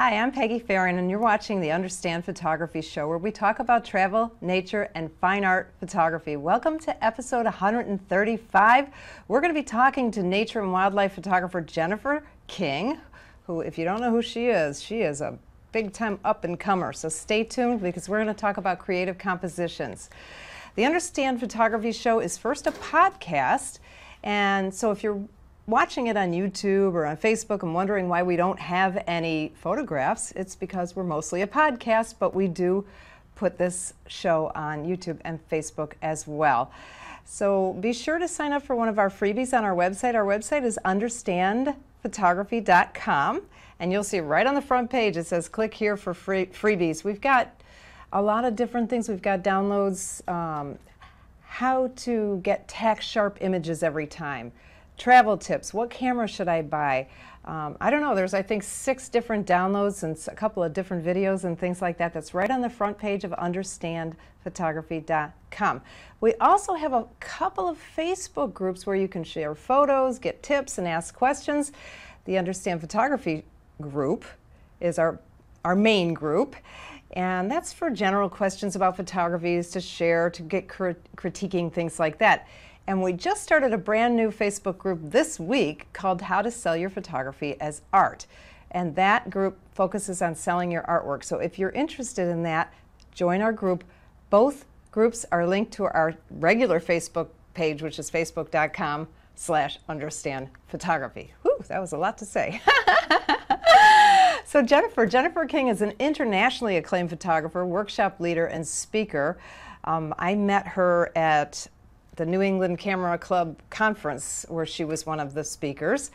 Hi, I'm Peggy Farron, and you're watching the Understand Photography Show, where we talk about travel, nature, and fine art photography. Welcome to episode 135. We're going to be talking to nature and wildlife photographer Jennifer King, who, if you don't know who she is a big-time up-and-comer. So stay tuned, because we're going to talk about creative compositions. The Understand Photography Show is first a podcast, and so if you're watching it on YouTube or on Facebook and wondering why we don't have any photographs, it's because we're mostly a podcast, but we do put this show on YouTube and Facebook as well. So be sure to sign up for one of our freebies on our website. Our website is understandphotography.com, and you'll see right on the front page it says click here for freebies. We've got a lot of different things. We've got downloads, how to get tack sharp images every time, travel tips, what camera should I buy? I don't know, there's I think 6 different downloads and a couple of different videos and things like that. That's right on the front page of understandphotography.com. We also have a couple of Facebook groups where you can share photos, get tips, and ask questions. The Understand Photography group is our main group, and that's for general questions about photographies, to share, to get critiquing, things like that. And we just started a brand new Facebook group this week called How to Sell Your Photography as Art. And that group focuses on selling your artwork. So if you're interested in that, join our group. Both groups are linked to our regular Facebook page, which is facebook.com/understandphotography. Whew, that was a lot to say. So Jennifer King is an internationally acclaimed photographer, workshop leader, and speaker. I met her at the New England Camera Club conference, where she was one of the speakers.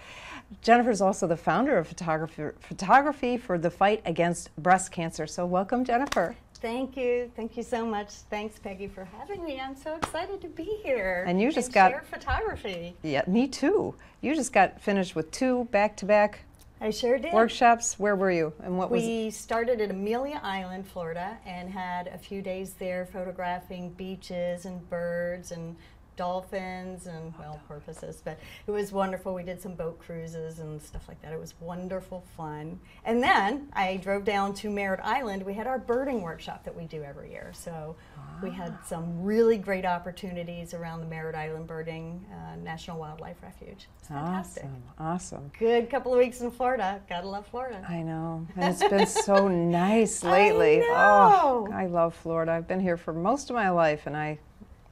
Jennifer's also the founder of Photography for the Fight Against Breast Cancer. So welcome, Jennifer. Thank you. Thank you so much. Thanks, Peggy, for having me. I'm so excited to be here. And you just got share photography. Yeah, me too. You just got finished with 2 back-to-back I sure did. workshops. Where were you, and what was it? We started at Amelia Island, Florida, and had a few days there photographing beaches and birds and dolphins and, well, porpoises, but it was wonderful. We did some boat cruises and stuff like that. It was wonderful fun. And then I drove down to Merritt Island. We had our birding workshop that we do every year. So we had some really great opportunities around the Merritt Island Birding National Wildlife Refuge. It's fantastic. Awesome. Good couple of weeks in Florida. Gotta love Florida. I know. And it's been so nice lately. I know. Oh, I love Florida. I've been here for most of my life, and I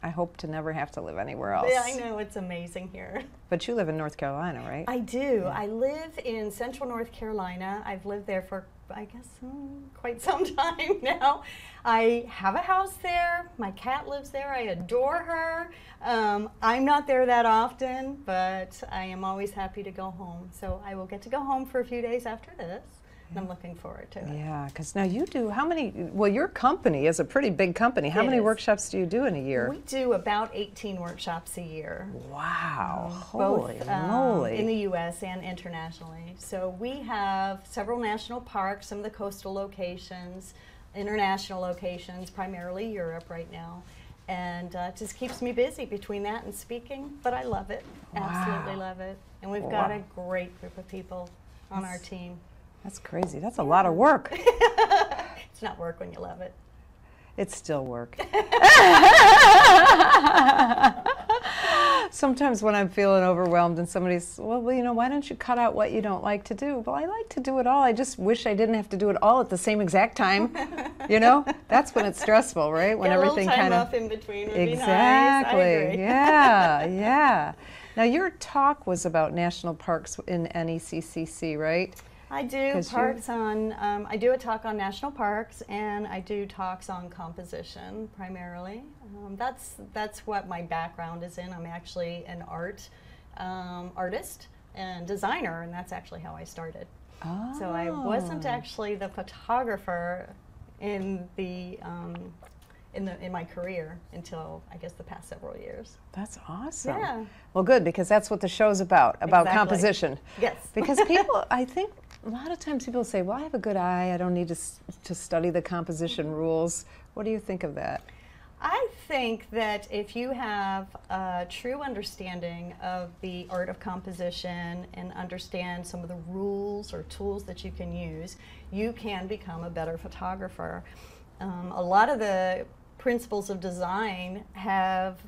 hope to never have to live anywhere else. Yeah, I know, it's amazing here. But you live in North Carolina, right? I do. Yeah. I live in central North Carolina. I've lived there for, I guess, quite some time now. I have a house there. My cat lives there. I adore her. I'm not there that often, but I am always happy to go home. So I will get to go home for a few days after this. And I'm looking forward to it. Yeah, because now you do, how many, well, your company is a pretty big company. How many workshops do you do in a year? We do about 18 workshops a year. Wow, holy moly. In the U.S. and internationally. So we have several national parks, some of the coastal locations, international locations, primarily Europe right now. And it just keeps me busy between that and speaking, but I love it, absolutely love it. And we've got a great group of people on our team. That's crazy. That's a lot of work. It's not work when you love it. It's still work. Sometimes when I'm feeling overwhelmed and somebody's, well, you know, why don't you cut out what you don't like to do? Well, I like to do it all. I just wish I didn't have to do it all at the same exact time. You know, that's when it's stressful, right? When everything kind of off in between would exactly. Be nice. I agree. Yeah, yeah. Now your talk was about national parks in NECCC, right? I do parks on, I do a talk on national parks, and I do talks on composition primarily. That's what my background is in. I'm actually an artist and designer, and that's actually how I started. Oh. So I wasn't actually the photographer in the in my career until, I guess, the past several years. That's awesome. Yeah. Well, good, because that's what the show's about composition. Yes. Because people, I think, a lot of times people say, well, I have a good eye. I don't need to study the composition rules. What do you think of that? I think that if you have a true understanding of the art of composition and understand some of the rules or tools that you can use, you can become a better photographer. A lot of the principles of design have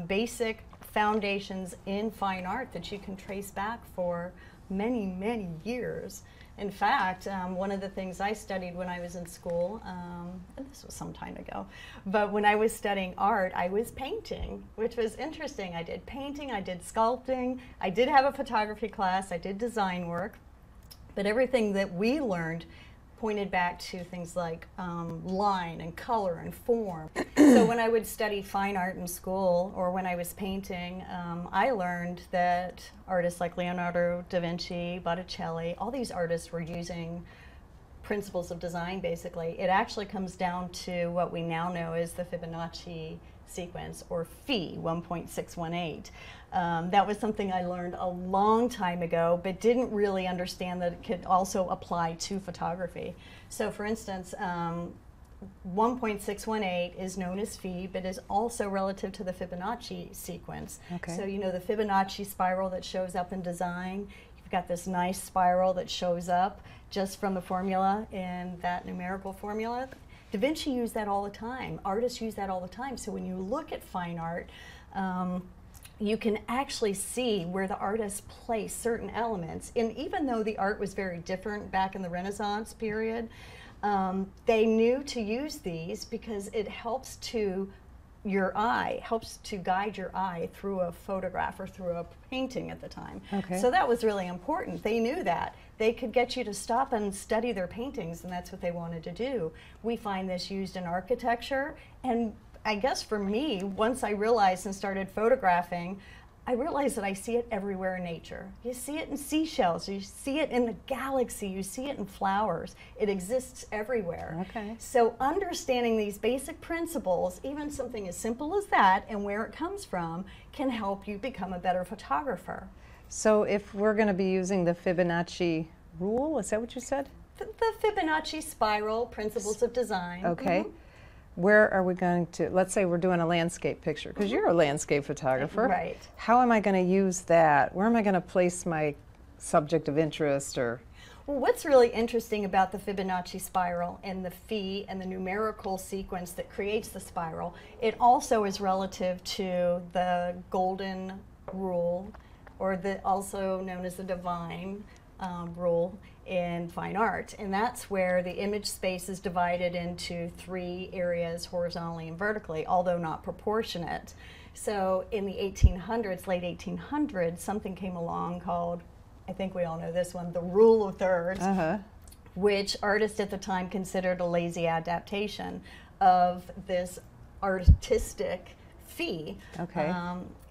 basic foundations in fine art that you can trace back for many, many years. In fact, one of the things I studied when I was in school, and this was some time ago, but when I was studying art, I was painting, which was interesting. I did painting, I did sculpting, I did have a photography class, I did design work, but everything that we learned pointed back to things like line and color and form. So when I would study fine art in school or when I was painting, I learned that artists like Leonardo da Vinci, Botticelli, all these artists were using principles of design basically. It actually comes down to what we now know as the Fibonacci sequence, or Phi 1.618. That was something I learned a long time ago, but didn't really understand that it could also apply to photography. So for instance, 1.618 is known as Phi, but is also relative to the Fibonacci sequence. Okay. So you know the Fibonacci spiral that shows up in design, you've got this nice spiral that shows up just from the formula in that numerical formula. Da Vinci used that all the time. Artists use that all the time. So when you look at fine art, you can actually see where the artists place certain elements. And even though the art was very different back in the Renaissance period, they knew to use these because it helps to your eye, helps to guide your eye through a photograph or through a painting at the time. Okay. So that was really important. They knew that. They could get you to stop and study their paintings, and that's what they wanted to do. We find this used in architecture, and I guess for me, once I realized and started photographing, I realized that I see it everywhere in nature. You see it in seashells, you see it in the galaxy, you see it in flowers. It exists everywhere. Okay. So understanding these basic principles, even something as simple as that and where it comes from, can help you become a better photographer. So if we're going to be using the Fibonacci rule, is that what you said? The Fibonacci spiral, principles of design. Okay. Where are we going to, let's say we're doing a landscape picture, because you're a landscape photographer. Right. How am I going to use that? Where am I going to place my subject of interest? Or Well, what's really interesting about the Fibonacci spiral and the Phi and the numerical sequence that creates the spiral, it also is relative to the golden rule, or also known as the divine rule in fine art, and that's where the image space is divided into 3 areas horizontally and vertically, although not proportionate. So in the 1800s, late 1800s, something came along called, I think we all know this one, the rule of thirds, which artists at the time considered a lazy adaptation of this artistic Phi. Okay.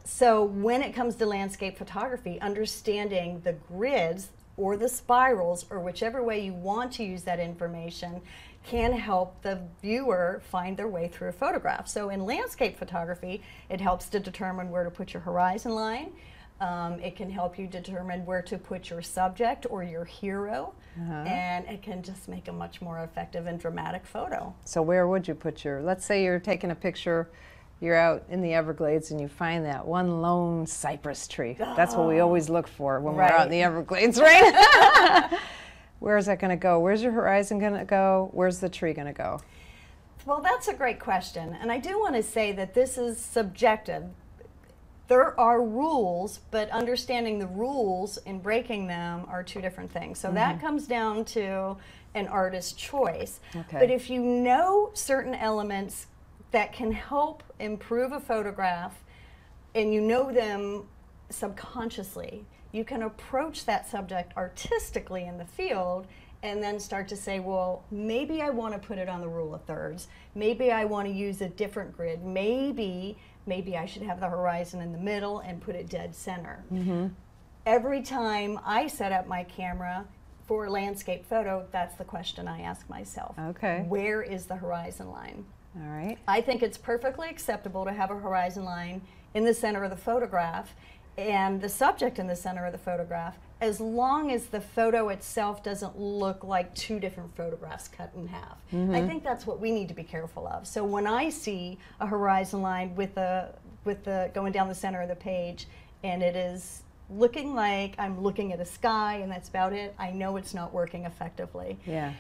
So when it comes to landscape photography, understanding the grids or the spirals, or whichever way you want to use that information, can help the viewer find their way through a photograph. So in landscape photography, it helps to determine where to put your horizon line. It can help you determine where to put your subject or your hero, and it can just make a much more effective and dramatic photo. so where would you put your, let's say you're taking a picture, you're out in the Everglades and you find that one lone cypress tree. That's what we always look for when we're out in the Everglades, right? Where is that going to go? Where's your horizon going to go? Where's the tree going to go? Well, that's a great question, and I do want to say that this is subjective. There are rules, but understanding the rules and breaking them are 2 different things. So that comes down to an artist's choice. Okay. But if you know certain elements that can help improve a photograph, and you know them subconsciously, you can approach that subject artistically in the field and then start to say, well, maybe I want to put it on the rule of thirds. Maybe I want to use a different grid. Maybe I should have the horizon in the middle and put it dead center. Every time I set up my camera for a landscape photo, that's the question I ask myself. Okay. Where is the horizon line? All right. I think it's perfectly acceptable to have a horizon line in the center of the photograph and the subject in the center of the photograph, as long as the photo itself doesn't look like two different photographs cut in half. I think that's what we need to be careful of. So when I see a horizon line with the going down the center of the page, and it is looking like I'm looking at a sky and that's about it, I know it's not working effectively. Yeah.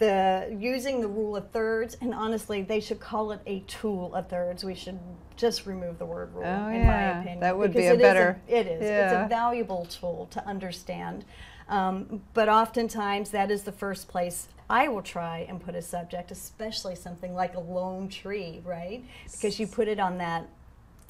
Using the rule of thirds, and honestly, they should call it a tool of thirds. We should just remove the word rule, in my opinion. That would be a better. It is. Yeah. It's a valuable tool to understand. But oftentimes, that is the first place I will try and put a subject, especially something like a lone tree, right? Because you put it on that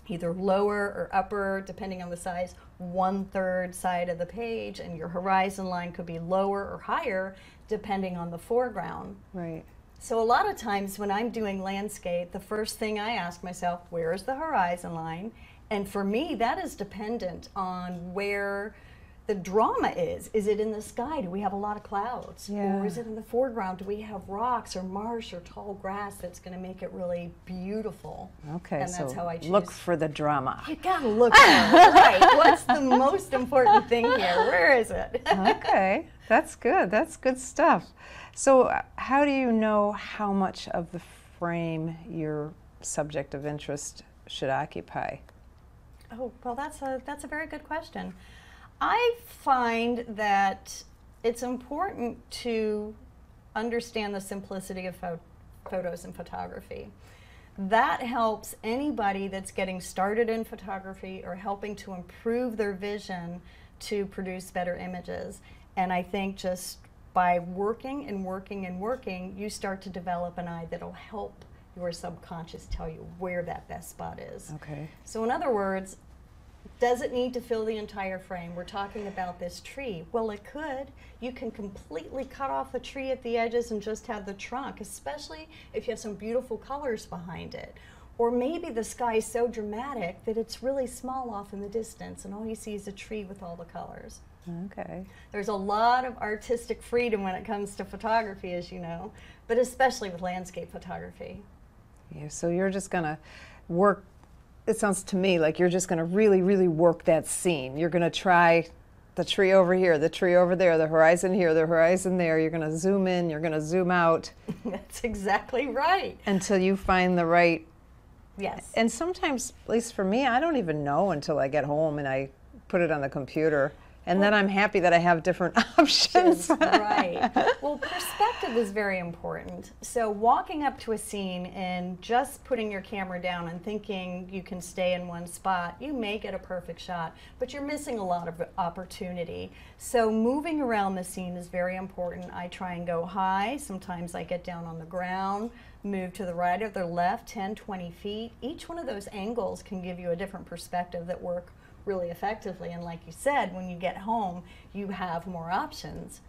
either lower or upper, depending on the size, 1/3 side of the page, and your horizon line could be lower or higher, depending on the foreground. Right. So a lot of times when I'm doing landscape, the first thing I ask myself, where is the horizon line? And for me, that is dependent on where the drama is. Is it in the sky? Do we have a lot of clouds? Yeah. Or is it in the foreground? Do we have rocks or marsh or tall grass that's going to make it really beautiful? Okay, And so that's how I choose. look for the drama. You gotta look for it, right? What's the most important thing here? Where is it? Okay, that's good. That's good stuff. So how do you know how much of the frame your subject of interest should occupy? Oh, well, that's a very good question. I find that it's important to understand the simplicity of photos and photography. That helps anybody that's getting started in photography or helping to improve their vision to produce better images. And I think just by working and working and working, you start to develop an eye that'll help your subconscious tell you where that best spot is. Okay. So in other words, does it need to fill the entire frame? We're talking about this tree. Well, it could. You can completely cut off the tree at the edges and just have the trunk, especially if you have some beautiful colors behind it. Or maybe the sky is so dramatic that it's really small off in the distance and all you see is a tree with all the colors. Okay. There's a lot of artistic freedom when it comes to photography, as you know, but especially with landscape photography. Yeah, so you're just going to work. It sounds to me like you're just going to really, really work that scene. You're going to try the tree over here, the tree over there, the horizon here, the horizon there. You're going to zoom in, you're going to zoom out. That's exactly right. Until you find the right. Yes. And sometimes, at least for me, I don't even know until I get home and I put it on the computer. And then I'm happy that I have different options. Right. Well, perspective is very important. So walking up to a scene and just putting your camera down and thinking you can stay in one spot, you may get a perfect shot, but you're missing a lot of opportunity. So moving around the scene is very important. I try and go high. Sometimes I get down on the ground, move to the right or the left, 10, 20 feet. Each one of those angles can give you a different perspective that work really effectively, and like you said, when you get home you have more options.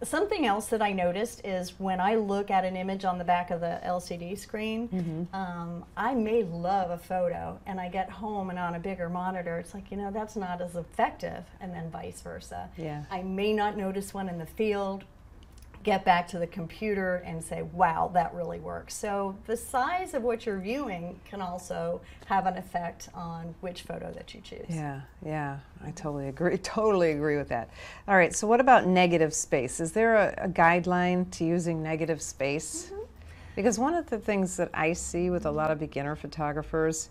Something else that I noticed is when I look at an image on the back of the LCD screen, I may love a photo and I get home and on a bigger monitor it's like, you know, that's not as effective, and then vice versa. Yeah. I may not notice one in the field, get back to the computer and say, wow, that really works. So the size of what you're viewing can also have an effect on which photo that you choose. Yeah, yeah, I totally agree with that. All right, so what about negative space? Is there a guideline to using negative space? Because one of the things that I see with a lot of beginner photographers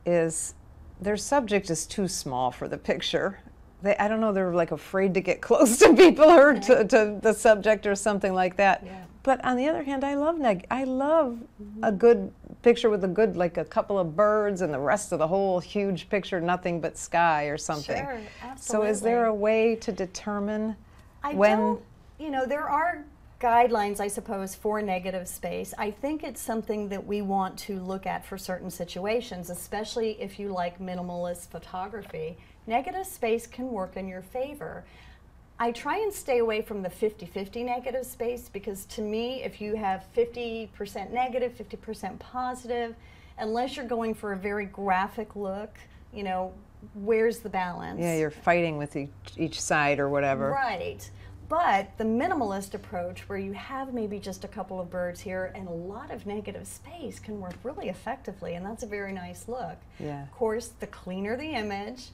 is their subject is too small for the picture. I don't know, they're like afraid to get close to people or to the subject or something like that. Yeah. But on the other hand, I love a good picture with like a couple of birds and the rest of the whole huge picture, nothing but sky or something. Sure, absolutely. So is there a way to determine you know, there are guidelines, I suppose, for negative space. I think it's something that we want to look at for certain situations, especially if you like minimalist photography. Negative space can work in your favor. I try and stay away from the 50-50 negative space because to me, if you have 50% negative, 50% positive, unless you're going for a very graphic look, you know, where's the balance? Yeah, you're fighting with each side or whatever. Right. But the minimalist approach, where you have maybe just a couple of birds here and a lot of negative space, can work really effectively, and that's a very nice look. Yeah. Of course, the cleaner the image,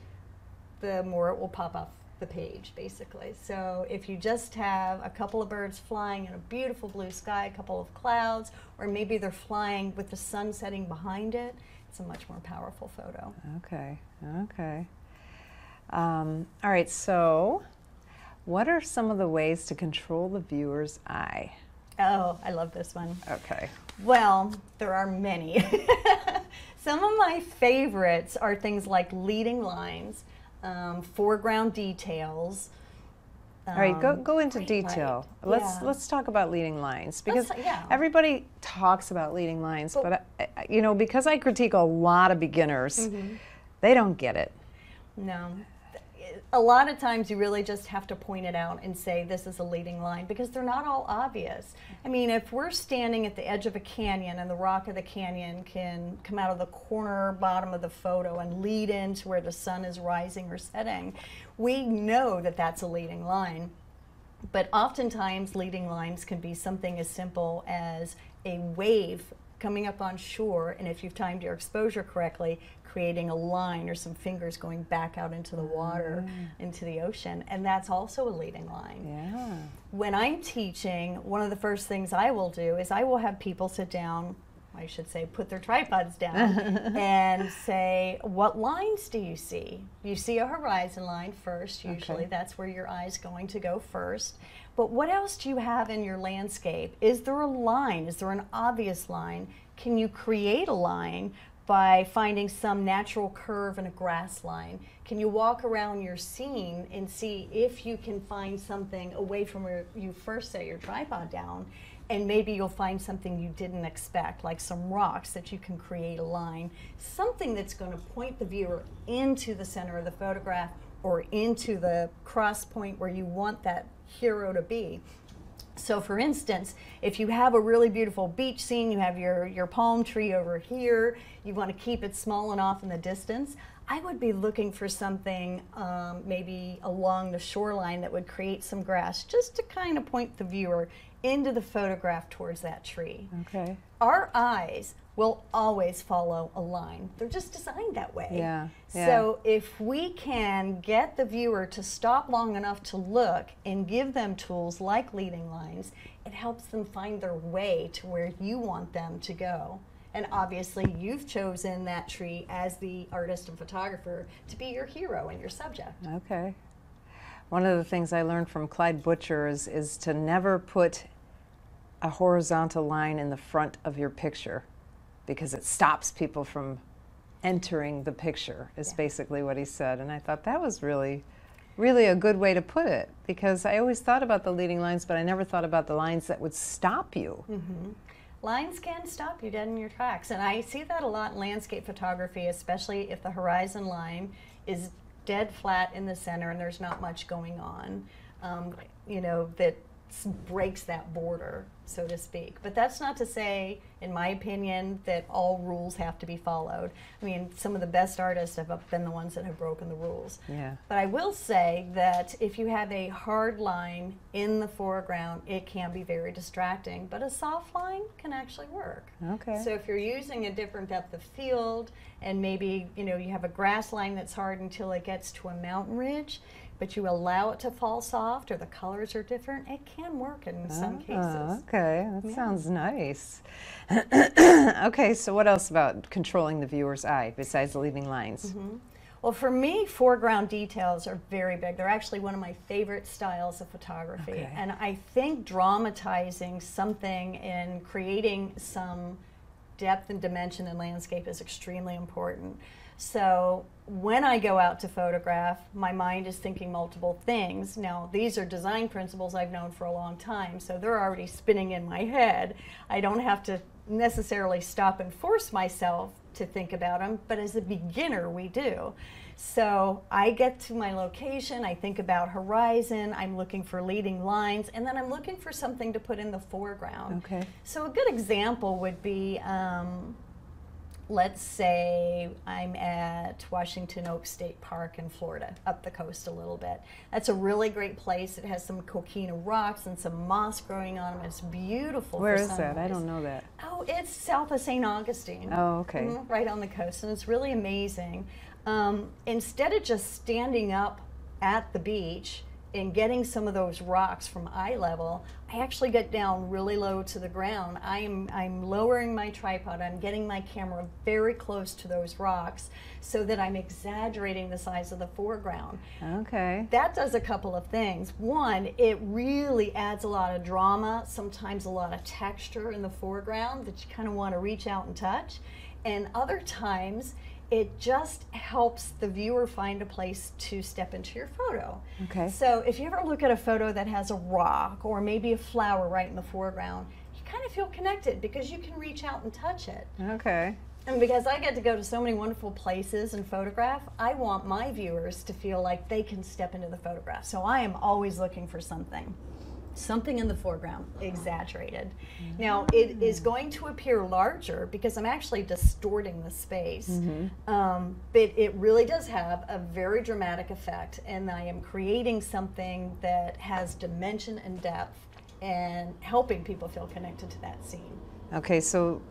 the more it will pop off the page, basically. So if you just have a couple of birds flying in a beautiful blue sky, a couple of clouds, or maybe they're flying with the sun setting behind it, it's a much more powerful photo. Okay, okay. All right, so what are some of the ways to control the viewer's eye? Oh, I love this one. Okay. Well, there are many. Some of my favorites are things like leading lines, foreground details. All right, go into detail. Let's talk about leading lines, because everybody talks about leading lines, but you know, because I critique a lot of beginners, they don't get it. No. A lot of times you really just have to point it out and say this is a leading line, because they're not all obvious. I mean, if we're standing at the edge of a canyon and the rock of the canyon can come out of the corner bottom of the photo and lead into where the sun is rising or setting, we know that that's a leading line. But oftentimes leading lines can be something as simple as a wave coming up on shore, and if you've timed your exposure correctly, creating a line or some fingers going back out into the water, into the ocean, and that's also a leading line. Yeah. When I'm teaching, one of the first things I will do is I will have people sit down, I should say put their tripods down, and say, what lines do you see? You see a horizon line first, usually. That's where your eye's going to go first. But what else do you have in your landscape? Is there a line? Is there an obvious line? Can you create a line by finding some natural curve in a grass line? Can you walk around your scene and see if you can find something away from where you first set your tripod down, and maybe you'll find something you didn't expect, like some rocks that you can create a line, something that's going to point the viewer into the center of the photograph or into the cross point where you want that hero to be. So for instance, if you have a really beautiful beach scene, you have your palm tree over here, you want to keep it small and off in the distance, I would be looking for something maybe along the shoreline that would create some grass, just to kind of point the viewer into the photograph towards that tree. Okay. Our eyes will always follow a line. They're just designed that way. Yeah. So if we can get the viewer to stop long enough to look and give them tools like leading lines, it helps them find their way to where you want them to go. And obviously you've chosen that tree as the artist and photographer to be your hero and your subject. Okay. One of the things I learned from Clyde Butcher is to never put a horizontal line in the front of your picture, because it stops people from entering the picture, is basically what he said. And I thought that was really a good way to put it, because I always thought about the leading lines, but I never thought about the lines that would stop you. Lines can stop you dead in your tracks, and I see that a lot in landscape photography, especially if the horizon line is dead flat in the center and there's not much going on, you know, that breaks that border, so to speak. But that's not to say, in my opinion, that all rules have to be followed. I mean, some of the best artists have been the ones that have broken the rules. Yeah. But I will say that if you have a hard line in the foreground, it can be very distracting, but a soft line can actually work. Okay. So if you're using a different depth of field, and maybe, you know, you have a grass line that's hard until it gets to a mountain ridge, but you allow it to fall soft, or the colors are different, it can work in some cases. Okay, that sounds nice. Okay, so what else about controlling the viewer's eye besides leading lines? Well, for me, foreground details are very big. They're actually one of my favorite styles of photography. And I think dramatizing something and creating some depth and dimension in landscape is extremely important. So when I go out to photograph, my mind is thinking multiple things. Now, these are design principles I've known for a long time, so they're already spinning in my head. I don't have to necessarily stop and force myself to think about them, but as a beginner, we do. So I get to my location, I think about horizon, I'm looking for leading lines, and then I'm looking for something to put in the foreground. Okay. So a good example would be, let's say I'm at Washington Oak State Park in Florida, up the coast a little bit. That's a really great place. It has some coquina rocks and some moss growing on them. It's beautiful. Where is that? I don't know that. Oh, it's south of St. Augustine. Oh, okay. Right on the coast, and it's really amazing. Instead of just standing up at the beach and getting some of those rocks from eye level, I actually get down really low to the ground. I'm lowering my tripod, I'm getting my camera very close to those rocks so that I'm exaggerating the size of the foreground. Okay. That does a couple of things. One, it really adds a lot of drama, sometimes a lot of texture in the foreground that you kind of want to reach out and touch. And other times, it just helps the viewer find a place to step into your photo. Okay. So if you ever look at a photo that has a rock or maybe a flower right in the foreground, you kind of feel connected because you can reach out and touch it. Okay. And because I get to go to so many wonderful places and photograph, I want my viewers to feel like they can step into the photograph. So I am always looking for something in the foreground, exaggerated. Now, it is going to appear larger because I'm actually distorting the space, but it really does have a very dramatic effect, and I am creating something that has dimension and depth and helping people feel connected to that scene. Okay, so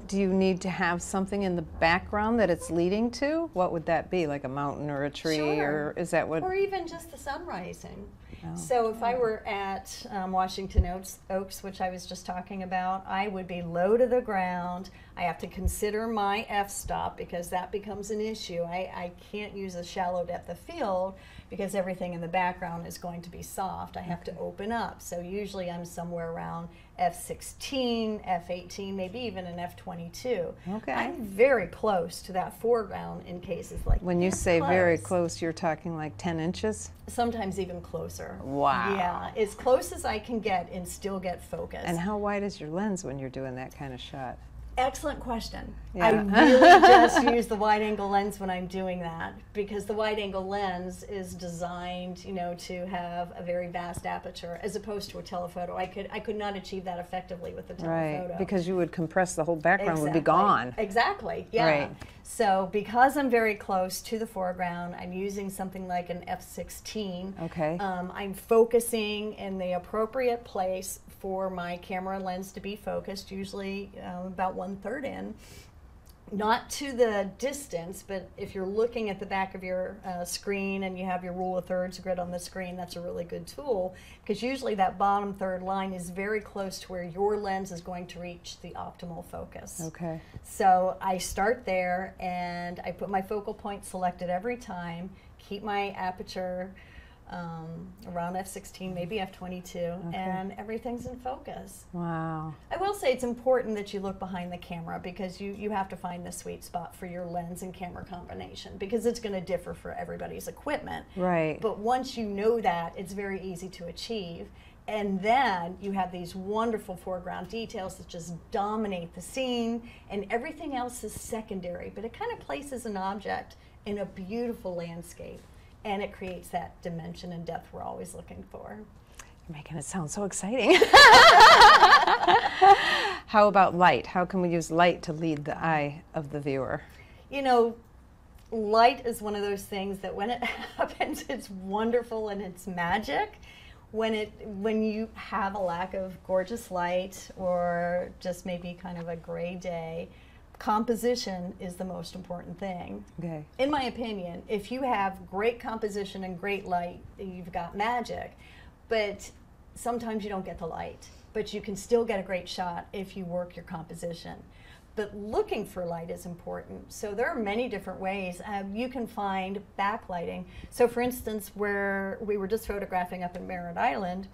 do you need to have something in the background that it's leading to? What would that be, like a mountain or a tree? Sure. Or is that what? Or even just the sun rising. Oh. So if I were at Washington Oaks, which I was just talking about, I would be low to the ground. I have to consider my f-stop because that becomes an issue. I can't use a shallow depth of field because everything in the background is going to be soft. I have to open up. So usually I'm somewhere around f16, f18, maybe even an f22. Okay. I'm very close to that foreground in cases like When you say very close, you're talking like 10 inches? Sometimes even closer. Wow. Yeah, as close as I can get and still get focus. And how wide is your lens when you're doing that kind of shot? Excellent question. Yeah. I really just use the wide angle lens when I'm doing that because the wide angle lens is designed, you know, to have a very vast aperture as opposed to a telephoto. I could not achieve that effectively with the telephoto. Right, because you would compress the whole background, would be gone. Exactly, yeah. Right. So because I'm very close to the foreground, I'm using something like an f16. Okay. I'm focusing in the appropriate place for my camera lens to be focused, usually about 1/3 in. Not to the distance, but if you're looking at the back of your screen and you have your rule of thirds grid on the screen, that's a really good tool because usually that bottom third line is very close to where your lens is going to reach the optimal focus. Okay. So I start there and I put my focal point selected every time, keep my aperture around f16, maybe f22, and everything's in focus. Wow. I will say it's important that you look behind the camera because you have to find the sweet spot for your lens and camera combination because it's going to differ for everybody's equipment. Right. But once you know that, it's very easy to achieve. And then you have these wonderful foreground details that just dominate the scene, and everything else is secondary, but it kind of places an object in a beautiful landscape. And it creates that dimension and depth we're always looking for. You're making it sound so exciting. How about light? How can we use light to lead the eye of the viewer? You know, light is one of those things that when it happens, it's wonderful and it's magic. When you have a lack of gorgeous light or just maybe kind of a gray day, composition is the most important thing. Okay. In my opinion, if you have great composition and great light, you've got magic. But sometimes you don't get the light. But you can still get a great shot if you work your composition. But looking for light is important. So there are many different ways. You can find backlighting. So for instance, where we were just photographing up in Merritt Island,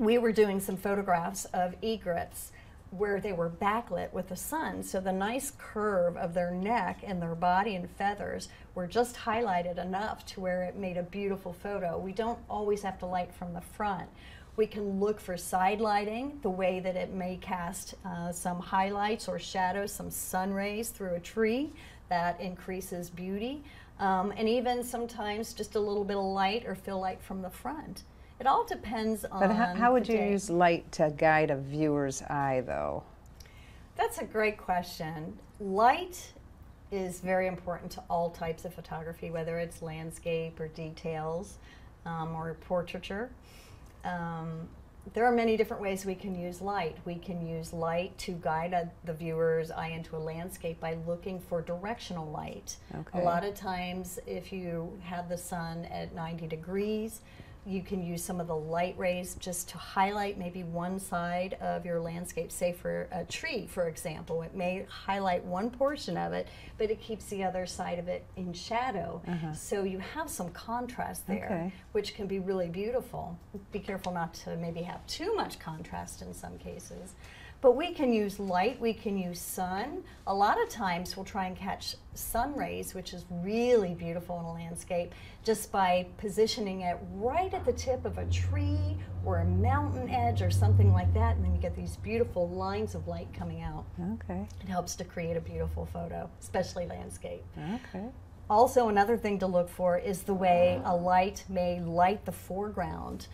we were doing some photographs of egrets where they were backlit with the sun. So the nice curve of their neck and their body and feathers were just highlighted enough to where it made a beautiful photo. We don't always have to light from the front. We can look for side lighting, the way that it may cast some highlights or shadows, some sun rays through a tree that increases beauty. And even sometimes just a little bit of light or fill light from the front. It all depends on But how would the you day. use light to guide a viewer's eye, though? That's a great question. Light is very important to all types of photography, whether it's landscape or details or portraiture. There are many different ways we can use light. We can use light to guide the viewer's eye into a landscape by looking for directional light. Okay. A lot of times, if you have the sun at 90 degrees, you can use some of the light rays just to highlight maybe one side of your landscape. Say for a tree, for example, it may highlight one portion of it, but it keeps the other side of it in shadow. So you have some contrast there, which can be really beautiful. Be careful not to maybe have too much contrast in some cases. But we can use light, we can use sun. A lot of times we'll try and catch sun rays, which is really beautiful in a landscape, just by positioning it right at the tip of a tree or a mountain edge or something like that, and then you get these beautiful lines of light coming out. Okay. It helps to create a beautiful photo, especially landscape. Okay. Also, another thing to look for is the way a light may light the foreground.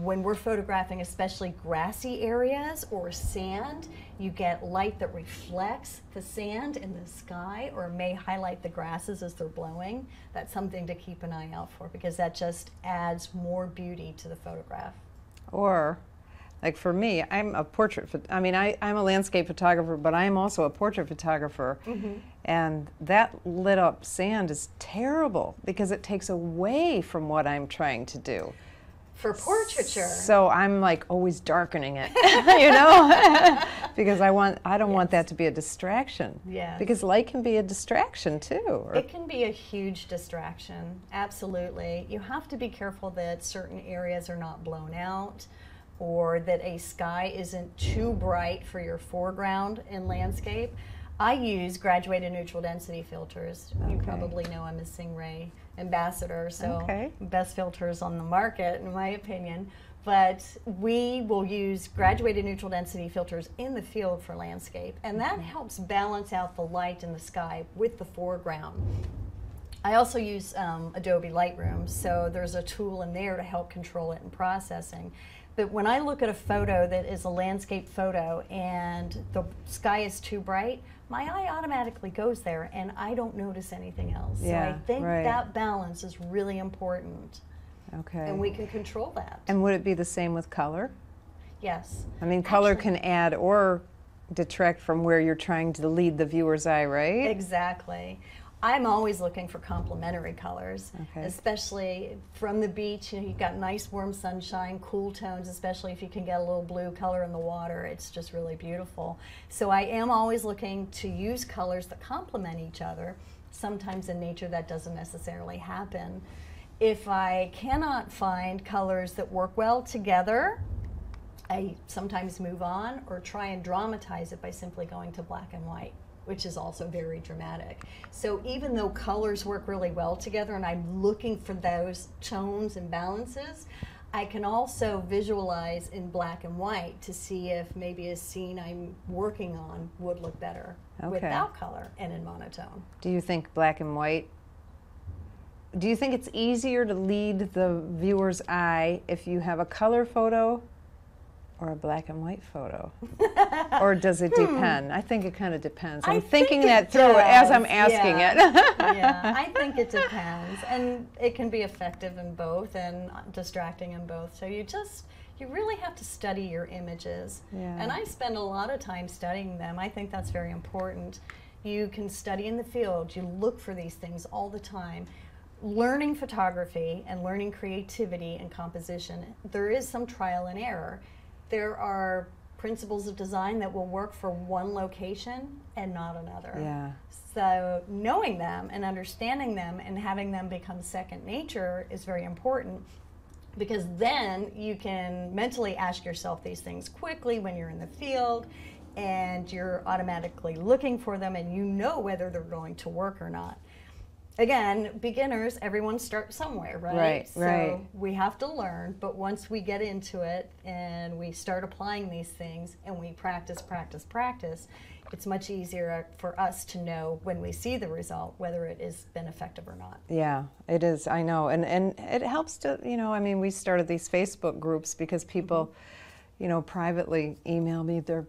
When we're photographing especially grassy areas or sand, you get light that reflects the sand in the sky or may highlight the grasses as they're blowing. That's something to keep an eye out for, because that just adds more beauty to the photograph. Or, like for me, I'm a portrait, I'm a landscape photographer, but I'm also a portrait photographer. And that lit up sand is terrible because it takes away from what I'm trying to do. For portraiture. So I'm like always darkening it, you know, because I don't want that to be a distraction. Yeah. Because light can be a distraction too. It can be a huge distraction, absolutely. You have to be careful that certain areas are not blown out, or that a sky isn't too bright for your foreground in landscape. I use graduated neutral density filters. You probably know I'm a Stingray ambassador, so best filters on the market in my opinion. But we will use graduated neutral density filters in the field for landscape, and that helps balance out the light in the sky with the foreground. I also use Adobe Lightroom, so there's a tool in there to help control it in processing. But when I look at a photo that is a landscape photo and the sky is too bright, my eye automatically goes there and I don't notice anything else. So I think that balance is really important. Okay. And we can control that. And would it be the same with color? Yes. I mean, color can add or detract from where you're trying to lead the viewer's eye, right? Exactly. I'm always looking for complementary colors, especially from the beach. You know, you've got nice warm sunshine, cool tones, especially if you can get a little blue color in the water. It's just really beautiful. So I am always looking to use colors that complement each other. Sometimes in nature that doesn't necessarily happen. If I cannot find colors that work well together, I sometimes move on or try and dramatize it by simply going to black and white, which is also very dramatic. So even though colors work really well together and I'm looking for those tones and balances, I can also visualize in black and white to see if maybe a scene I'm working on would look better without color and in monotone. Do you think black and white, do you think it's easier to lead the viewer's eye if you have a color photo or a black and white photo? Or does it depend? I think it kind of depends. I'm thinking that through as I'm asking it. Yeah, I think it depends. And it can be effective in both and distracting in both. So you really have to study your images. And I spend a lot of time studying them. I think that's very important. You can study in the field. You look for these things all the time. Learning photography and learning creativity and composition, there is some trial and error. There are principles of design that will work for one location and not another. So knowing them and understanding them and having them become second nature is very important, because then you can mentally ask yourself these things quickly when you're in the field and you're automatically looking for them and you know whether they're going to work or not. Again, beginners, everyone starts somewhere, right? So we have to learn, but once we get into it and we start applying these things and we practice, it's much easier for us to know when we see the result whether it has been effective or not. Yeah, it is, I know. And it helps to, you know, I mean, we started these Facebook groups because people, you know, privately email me their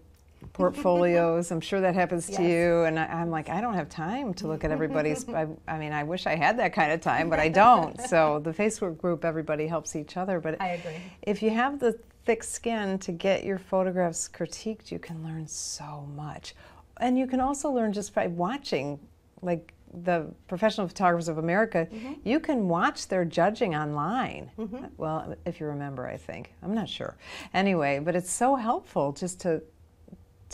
portfolios. I'm sure that happens to you, and I'm like, I don't have time to look at everybody's. I mean, I wish I had that kind of time, but I don't. So the Facebook group, everybody helps each other. But I agree. If you have the thick skin to get your photographs critiqued, you can learn so much. And you can also learn just by watching, like the Professional Photographers of America, you can watch their judging online. Well, if you remember, I think. I'm not sure. Anyway, but it's so helpful just to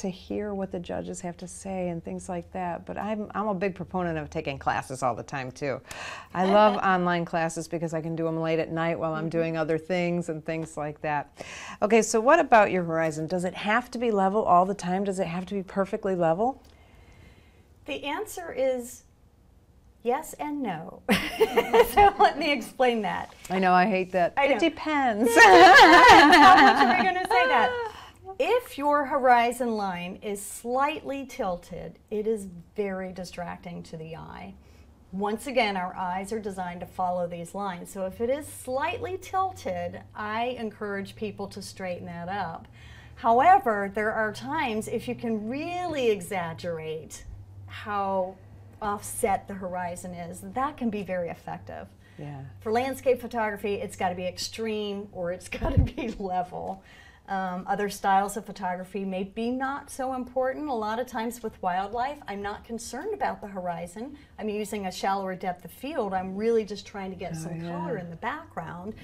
hear what the judges have to say and things like that. But I'm a big proponent of taking classes all the time too. I love online classes because I can do them late at night while I'm doing other things and things like that. Okay, so what about your horizon? Does it have to be level all the time? Does it have to be perfectly level? The answer is yes and no. So let me explain that. I know, I hate that. I know. It depends. How much are we going to say that? If your horizon line is slightly tilted, it is very distracting to the eye. Once again, our eyes are designed to follow these lines. So if it is slightly tilted, I encourage people to straighten that up. However, there are times if you can really exaggerate how offset the horizon is, that can be very effective. Yeah. For landscape photography, it's got to be extreme or it's got to be level. Other styles of photography may be not so important. A lot of times with wildlife, I'm not concerned about the horizon. I'm using a shallower depth of field. I'm really just trying to get some color in the background.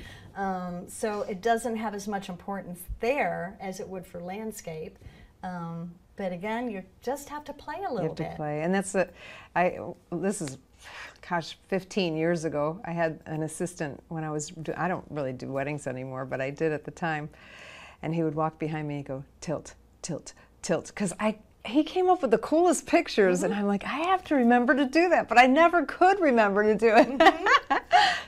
So it doesn't have as much importance there as it would for landscape. But again, you just have to play a little bit. You have to play. And that's this is, gosh, 15 years ago. I had an assistant when I don't really do weddings anymore, but I did at the time. And he would walk behind me and go, tilt, tilt, tilt. Because he came up with the coolest pictures, and I'm like, I have to remember to do that, but I never could remember to do it.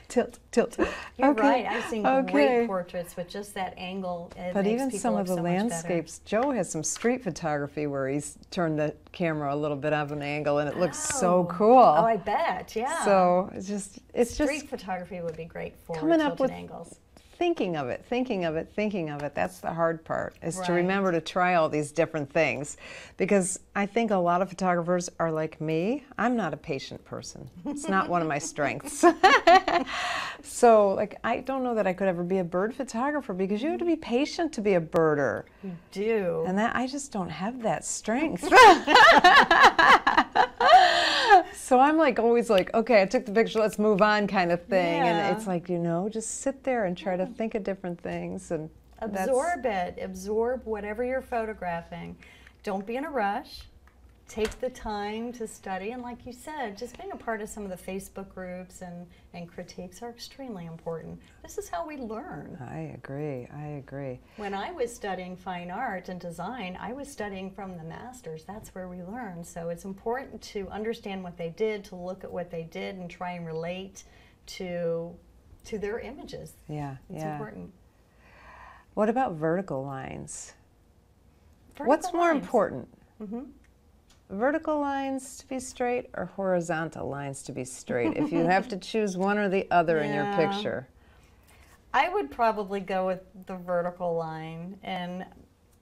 Tilt, tilt. You're right. I've seen great portraits with just that angle. But even some of the landscapes, Joe has some street photography where he's turned the camera a little bit of an angle, and it looks so cool. Oh, I bet, yeah. So it's street photography would be great for coming up with angles. Thinking of it, thinking of it, thinking of it. That's the hard part, is to remember to try all these different things. Because I think a lot of photographers are like me. I'm not a patient person. It's not one of my strengths. So, like, I don't know that I could ever be a bird photographer because you have to be patient to be a birder. You do. And I just don't have that strength. So I'm like always like, okay, I took the picture, let's move on kind of thing. And it's like, just sit there and try to think of different things. And absorb it. Absorb whatever you're photographing. Don't be in a rush. Take the time to study. And like you said, just being a part of some of the Facebook groups and critiques are extremely important. This is how we learn. I agree. I agree. When I was studying fine art and design, I was studying from the masters. That's where we learn. So it's important to understand what they did, to look at what they did and try and relate to their images. Yeah, it's important. What about vertical lines? What's more important? Vertical lines to be straight or horizontal lines to be straight? If you have to choose one or the other in your picture. I would probably go with the vertical line, and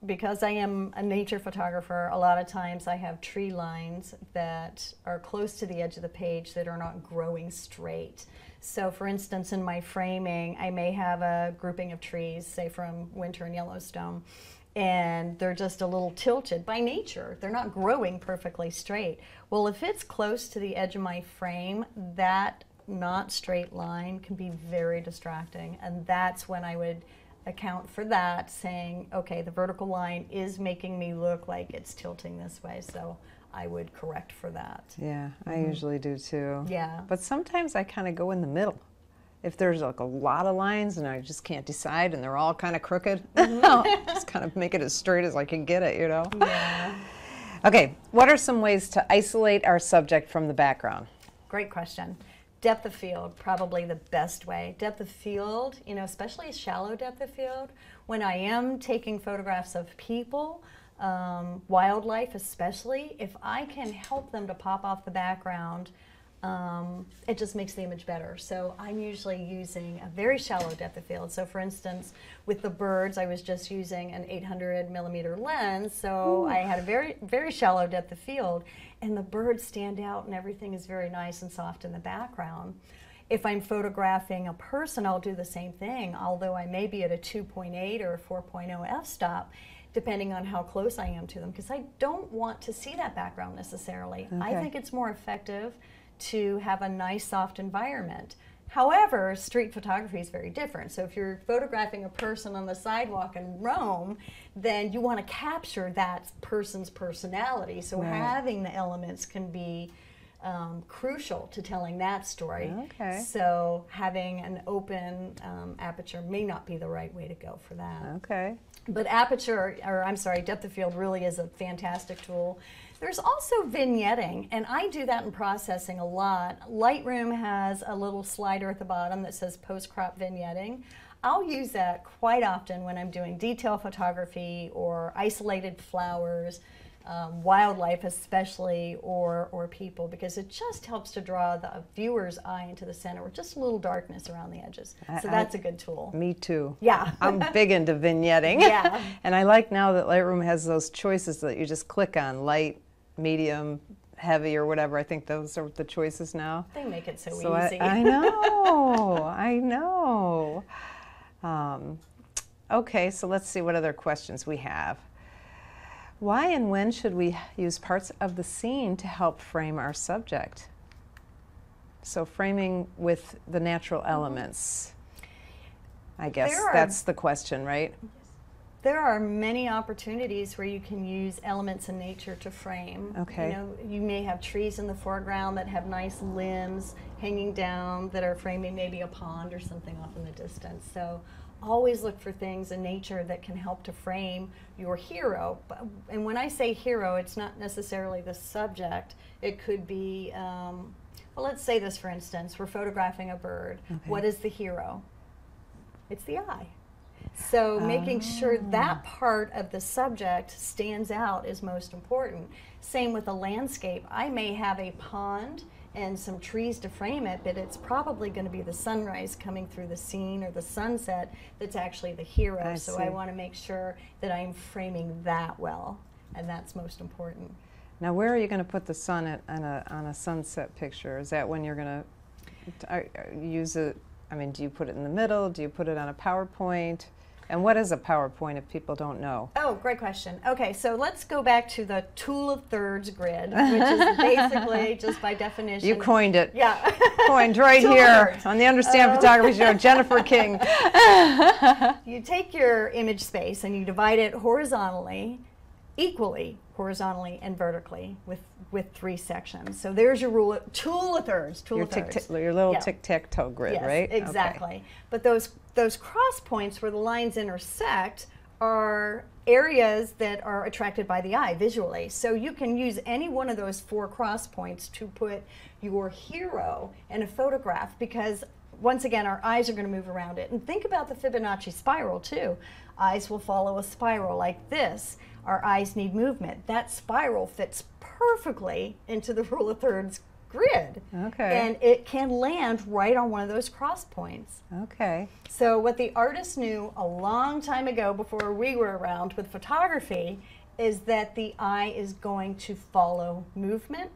because I am a nature photographer, a lot of times I have tree lines that are close to the edge of the page that are not growing straight. So for instance, in my framing, I may have a grouping of trees, say from Winter in Yellowstone, and they're just a little tilted by nature. They're not growing perfectly straight. Well, if it's close to the edge of my frame, that not straight line can be very distracting, and that's when I would account for that, saying, okay, the vertical line is making me look like it's tilting this way, so I would correct for that. Yeah, I usually do too. Yeah. But sometimes I kind of go in the middle. If there's like a lot of lines and I just can't decide and they're all kind of crooked, I'll just kind of make it as straight as I can get it, Yeah. Okay, what are some ways to isolate our subject from the background? Great question. Depth of field, probably the best way. Depth of field, especially a shallow depth of field, when I am taking photographs of people, wildlife especially, if I can help them to pop off the background, it just makes the image better. So I'm usually using a very shallow depth of field. So for instance, with the birds, I was just using an 800mm lens, so I had a very, very shallow depth of field, and the birds stand out and everything is very nice and soft in the background. If I'm photographing a person, I'll do the same thing, although I may be at a 2.8 or a 4.0 f-stop, depending on how close I am to them, because I don't want to see that background necessarily. I think it's more effective to have a nice, soft environment. However, street photography is very different. So if you're photographing a person on the sidewalk in Rome, then you want to capture that person's personality. So having the elements can be crucial to telling that story. So having an open aperture may not be the right way to go for that. But aperture, or I'm sorry, depth of field really is a fantastic tool. There's also vignetting, and I do that in processing a lot. Lightroom has a little slider at the bottom that says post-crop vignetting. I'll use that quite often when I'm doing detail photography or isolated flowers, wildlife especially, or people, because it just helps to draw the viewer's eye into the center with just a little darkness around the edges. So that's a good tool. Me too. Yeah. I'm big into vignetting. Yeah. And I like now that Lightroom has those choices that you just click on, light, medium, heavy, or whatever. I think those are the choices now. They make it so easy. I know. I know. Okay, so let's see what other questions we have. Why and when should we use parts of the scene to help frame our subject? So framing with the natural elements, I guess that's the question, right? There are many opportunities where you can use elements in nature to frame. You know, you may have trees in the foreground that have nice limbs hanging down that are framing maybe a pond or something off in the distance. So always look for things in nature that can help to frame your hero. And when I say hero, it's not necessarily the subject. It could be, well, let's say this for instance, we're photographing a bird. What is the hero? It's the eye. So making sure that part of the subject stands out is most important. Same with a landscape. I may have a pond and some trees to frame it, but it's probably going to be the sunrise coming through the scene or the sunset that's actually the hero. So I want to make sure that I'm framing that well, and that's most important. Now, where are you going to put the sun on a sunset picture? Is that when you're going to use it? I mean, do you put it in the middle? Do you put it on a PowerPoint? And what is a PowerPoint if people don't know? Oh, great question. Okay, so let's go back to the tool of thirds grid, which is basically, just by definition. You coined it. Yeah. Coined right here on the Understand Photography Show, Jennifer King. You take your image space and you divide it horizontally, equally horizontally and vertically with 3 sections. So there's your tool of thirds. Your little tic-tac-toe grid, right? Exactly. But those cross points where the lines intersect are areas that are attracted by the eye visually. So you can use any one of those 4 cross points to put your hero in a photograph, because once again, our eyes are going to move around it. And think about the Fibonacci spiral too. Eyes will follow a spiral like this. Our eyes need movement. That spiral fits perfectly into the rule of thirds grid. And it can land right on one of those cross points. So what the artist knew a long time ago, before we were around with photography, is that the eye is going to follow movement.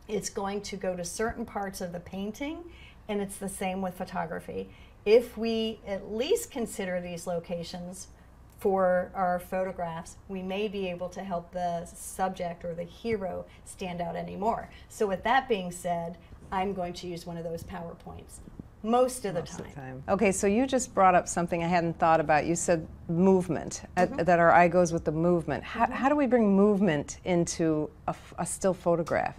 It's going to go to certain parts of the painting, and it's the same with photography. If we at least consider these locations for our photographs, we may be able to help the subject or the hero stand out anymore. So with that being said, I'm going to use one of those PowerPoints most of the time. Okay, so you just brought up something I hadn't thought about. You said movement, that our eye goes with the movement. How do we bring movement into a still photograph?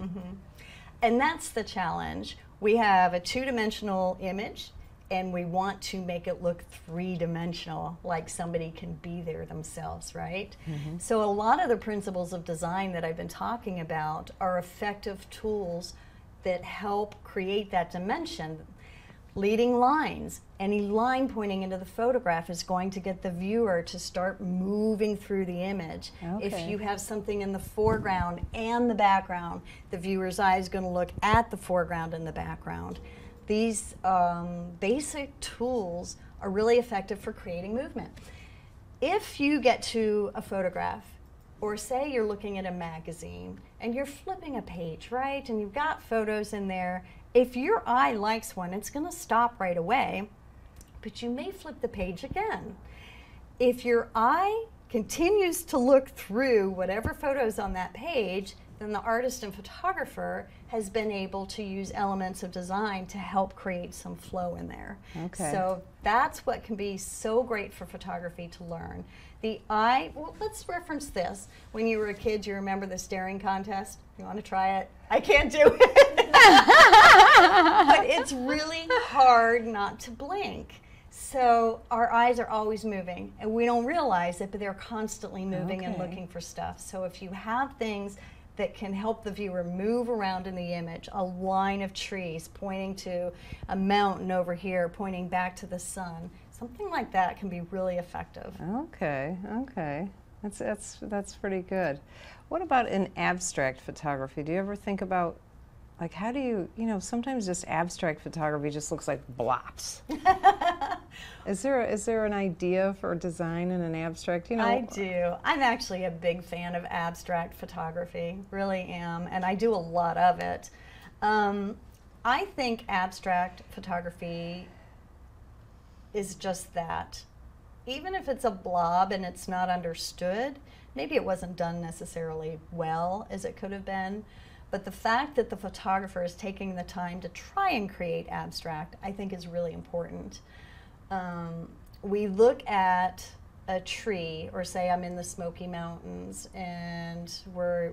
And that's the challenge. We have a 2-dimensional image, and we want to make it look 3-dimensional, like somebody can be there themselves, right? So a lot of the principles of design that I've been talking about are effective tools that help create that dimension. Leading lines, any line pointing into the photograph is going to get the viewer to start moving through the image. If you have something in the foreground and the background, the viewer's eye is going to look at the foreground and the background. These basic tools are really effective for creating movement. If you get to a photograph, or say you're looking at a magazine and you're flipping a page, right? And you've got photos in there If your eye likes one, it's going to stop right away, but you may flip the page again. If your eye continues to look through whatever photos on that page, then the artist and photographer has been able to use elements of design to help create some flow in there. Okay. So that's what can be so great for photography to learn. The eye, well, let's reference this. When you were a kid, you remember the staring contest? You want to try it? I can't do it. But it's really hard not to blink. So our eyes are always moving, and we don't realize it, but they're constantly moving and looking for stuff. So if you have things that can help the viewer move around in the image, a line of trees pointing to a mountain over here, pointing back to the sun, something like that can be really effective. Okay, okay. That's pretty good. What about in abstract photography? Do you ever think about, like, how do you know, sometimes just abstract photography just looks like blobs. Is there an idea for design in an abstract? You know, I do. I'm actually a big fan of abstract photography, really am, and I do a lot of it. I think abstract photography is just that. Even if it's a blob and it's not understood, maybe it wasn't done necessarily well as it could have been, but the fact that the photographer is taking the time to try and create abstract, I think is really important. We look at a tree, or say I'm in the Smoky Mountains and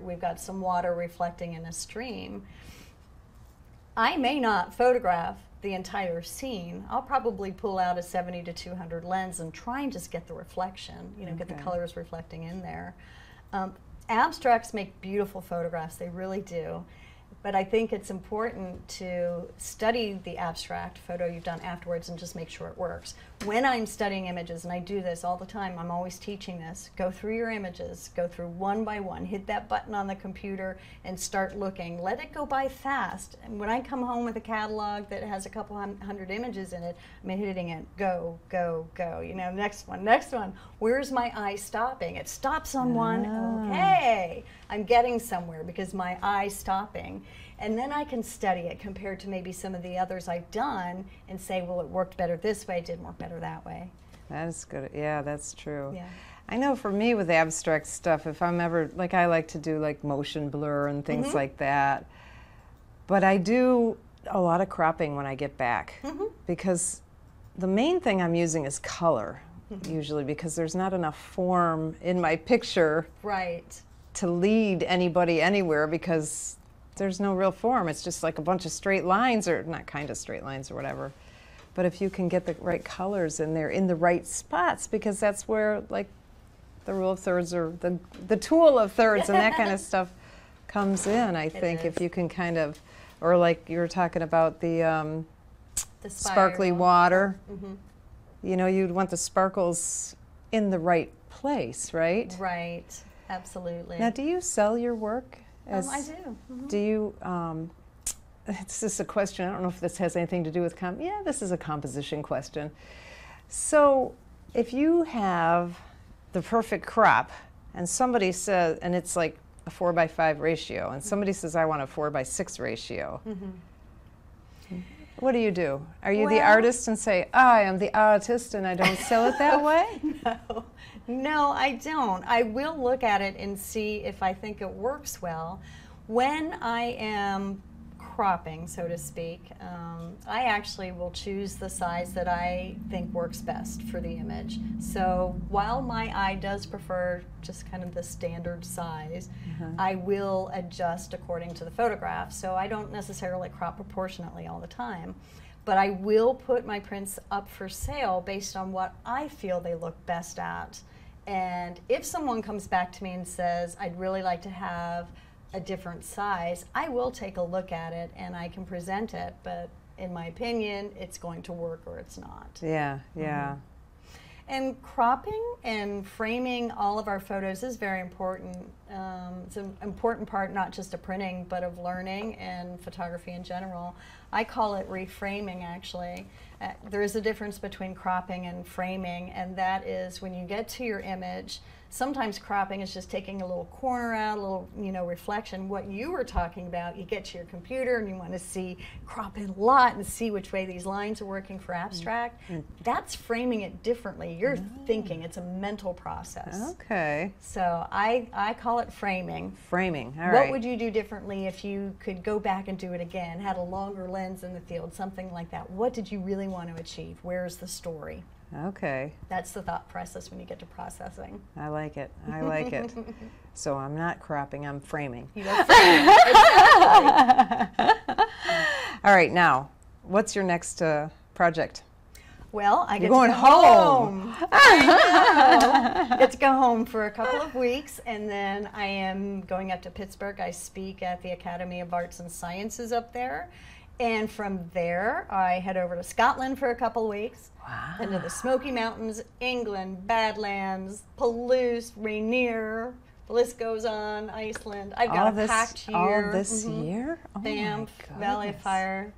we've got some water reflecting in a stream. I may not photograph the entire scene. I'll probably pull out a 70 to 200 lens and try and just get the reflection, you know, get the colors reflecting in there. Abstracts make beautiful photographs, they really do. But I think it's important to study the abstract photo you've done afterwards and just make sure it works. When I'm studying images, and I do this all the time, I'm always teaching this, go through your images, go through one by one, hit that button on the computer and start looking. Let it go by fast. And when I come home with a catalog that has a couple hundred images in it, I'm hitting it, go, go, go. You know, next one, next one. Where's my eye stopping? It stops on one, okay. I'm getting somewhere because my eye's stopping. And then I can study it compared to maybe some of the others I've done and say, well, it worked better this way, it didn't work better that way. That is good. Yeah, that's true. Yeah. I know for me with abstract stuff, if I'm ever, like, I like to do like motion blur and things like that. But I do a lot of cropping when I get back because the main thing I'm using is color usually, because there's not enough form in my picture to lead anybody anywhere, because there's no real form. It's just like a bunch of straight lines, or not kind of straight lines or whatever. But if you can get the right colors in there in the right spots, because that's where, like, the rule of thirds or the tool of thirds and that kind of stuff comes in, I think, if you can kind of, or like you were talking about the sparkly water. You know, you'd want the sparkles in the right place, right? Right, absolutely. Now, do you sell your work? I do. Do you, it's just a question, I don't know if this has anything to do with, yeah, this is a composition question. So if you have the perfect crop and somebody says, and it's like a 4:5 ratio, and somebody says, I want a 4:6 ratio. What do you do? Are you the artist and say, I am the artist and I don't sell it that way? No, I don't. I will look at it and see if I think it works well. When I am cropping, so to speak, I actually will choose the size that I think works best for the image. So while my eye does prefer just kind of the standard size, I will adjust according to the photograph. So I don't necessarily crop proportionately all the time, but I will put my prints up for sale based on what I feel they look best at. And if someone comes back to me and says, I'd really like to have a different size, I will take a look at it and I can present it, but in my opinion, it's going to work or it's not. Yeah, yeah. And cropping and framing all of our photos is very important. It's an important part not just of printing, but of learning and photography in general. I call it reframing, actually. There is a difference between cropping and framing, and that is when you get to your image, Sometimes cropping is just taking a little corner out, a little, reflection. What you were talking about, you get to your computer and you want to see, crop in a lot and see which way these lines are working for abstract. That's framing it differently. You're thinking, it's a mental process. Okay. So I call it framing. Framing, all right. What would you do differently if you could go back and do it again, had a longer lens in the field, something like that? What did you really want to achieve? Where's the story? Okay. That's the thought process when you get to processing. I like it. I like it. So I'm not cropping, I'm framing. You go framing. Exactly. All right, now, what's your next project? Well, I get You're going to go home. I know. Get to go home for a couple of weeks, and then I am going up to Pittsburgh. I speak at the Academy of Arts and Sciences up there. And from there, I head over to Scotland for a couple of weeks. Wow. Into the Smoky Mountains, England, Badlands, Palouse, Rainier. The list goes on. Iceland. I've got a packed year. All this year? Oh Banff, Valley of Fire.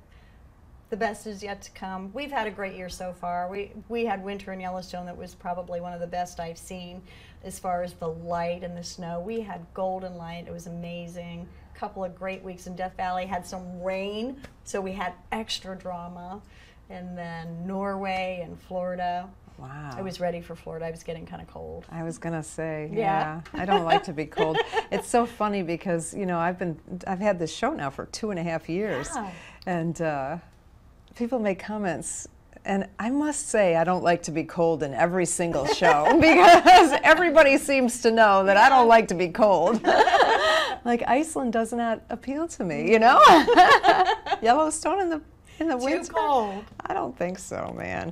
The best is yet to come. We've had a great year so far. We had winter in Yellowstone that was probably one of the best I've seen as far as the light and the snow. We had golden light. It was amazing. Couple of great weeks in Death Valley, had some rain, so we had extra drama. And then Norway and Florida. Wow. I was ready for Florida. I was getting kind of cold. I was gonna say, Yeah. I don't like to be cold. It's so funny because I've had this show now for 2.5 years, Wow. and people make comments. And I must say, I don't like to be cold in every single show because everybody seems to know that I don't like to be cold. Like Iceland does not appeal to me, Yellowstone in the winter. Too cold. I don't think so, man.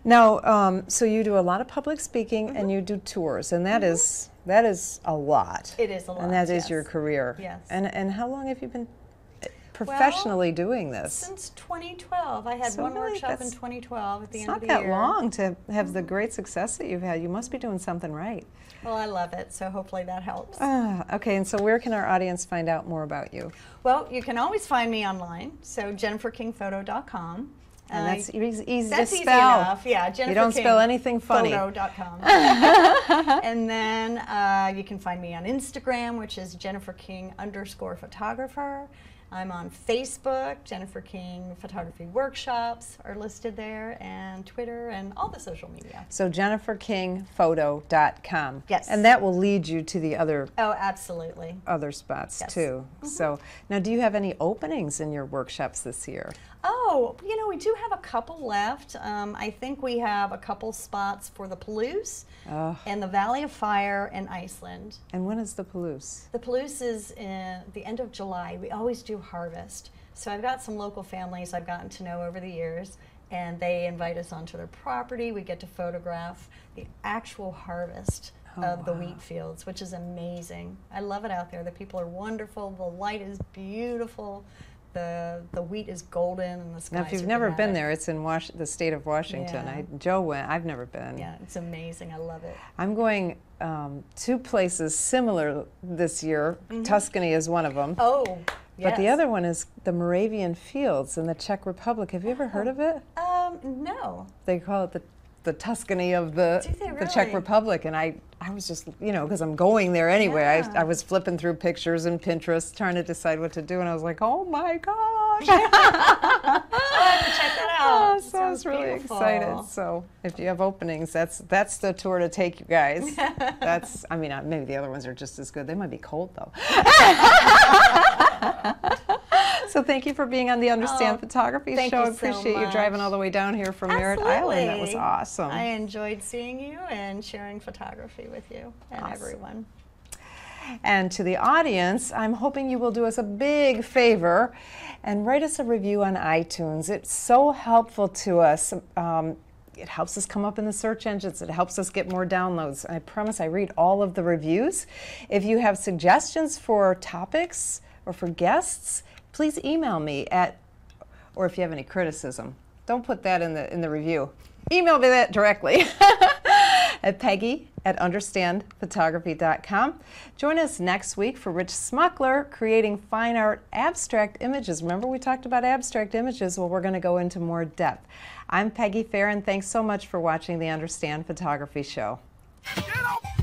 Now, so you do a lot of public speaking and you do tours, and that is a lot. It is a lot. And that is yes. your career. Yes. And how long have you been professionally doing this? Since 2012. I had So one really, workship in 2012 at the It's end not of the that year. long to have the great success that you've had. You must be doing something right. Well, I love it, so hopefully that helps. Okay, and so where can our audience find out more about you? Well, you can always find me online, so jenniferkingphoto.com. And that's easy That's to easy spell. enough. Yeah, Jennifer You don't King spell anything funny. Photo.com. And then you can find me on Instagram, which is JenniferKing_photographer. I'm on Facebook. Jennifer King Photography Workshops are listed there, and Twitter, and all the social media. So JenniferKingPhoto.com. Yes. And that will lead you to the other Oh, absolutely. spots Yes. too. So now, do you have any openings in your workshops this year? Oh, we do have a couple left. I think we have a couple spots for the Palouse and the Valley of Fire in Iceland. And when is the Palouse? The Palouse is in the end of July. We always do harvest. So I've got some local families I've gotten to know over the years, and they invite us onto their property. We get to photograph the actual harvest of the wheat fields, which is amazing. I love it out there. The people are wonderful. The light is beautiful. The wheat is golden, and the skies Now, if you've are never been dramatic. there, it's in the state of Washington. Yeah. Joe went. I've never been. Yeah, it's amazing. I love it. I'm going 2 places similar this year. Tuscany is one of them. Oh, yes. But the other one is the Moravian Fields in the Czech Republic. Have you ever heard of it? No. They call it the Tuscany of the Czech really? Republic, and I was just, because I'm going there anyway. Yeah. I was flipping through pictures and Pinterest trying to decide what to do, and I was like, oh my gosh. I'll have to check that out. So I was really beautiful. excited. So if you have openings, that's the tour to take, you guys. Maybe the other ones are just as good. They might be cold though. So thank you for being on the Understand Photography thank Show. I you so appreciate you driving all the way down here from Merritt Island. That was awesome. I enjoyed seeing you and sharing photography with you and everyone. And to the audience, I'm hoping you will do us a big favor and write us a review on iTunes. It's so helpful to us. It helps us come up in the search engines. It helps us get more downloads. I promise I read all of the reviews. If you have suggestions for topics or for guests, please email me or if you have any criticism, don't put that in the review. Email me that directly at Peggy at understandphotography.com. Join us next week for Rich Smuckler creating fine art abstract images. Remember we talked about abstract images? Well, we're going to go into more depth. I'm Peggy Fair, and thanks so much for watching the Understand Photography Show. Get up!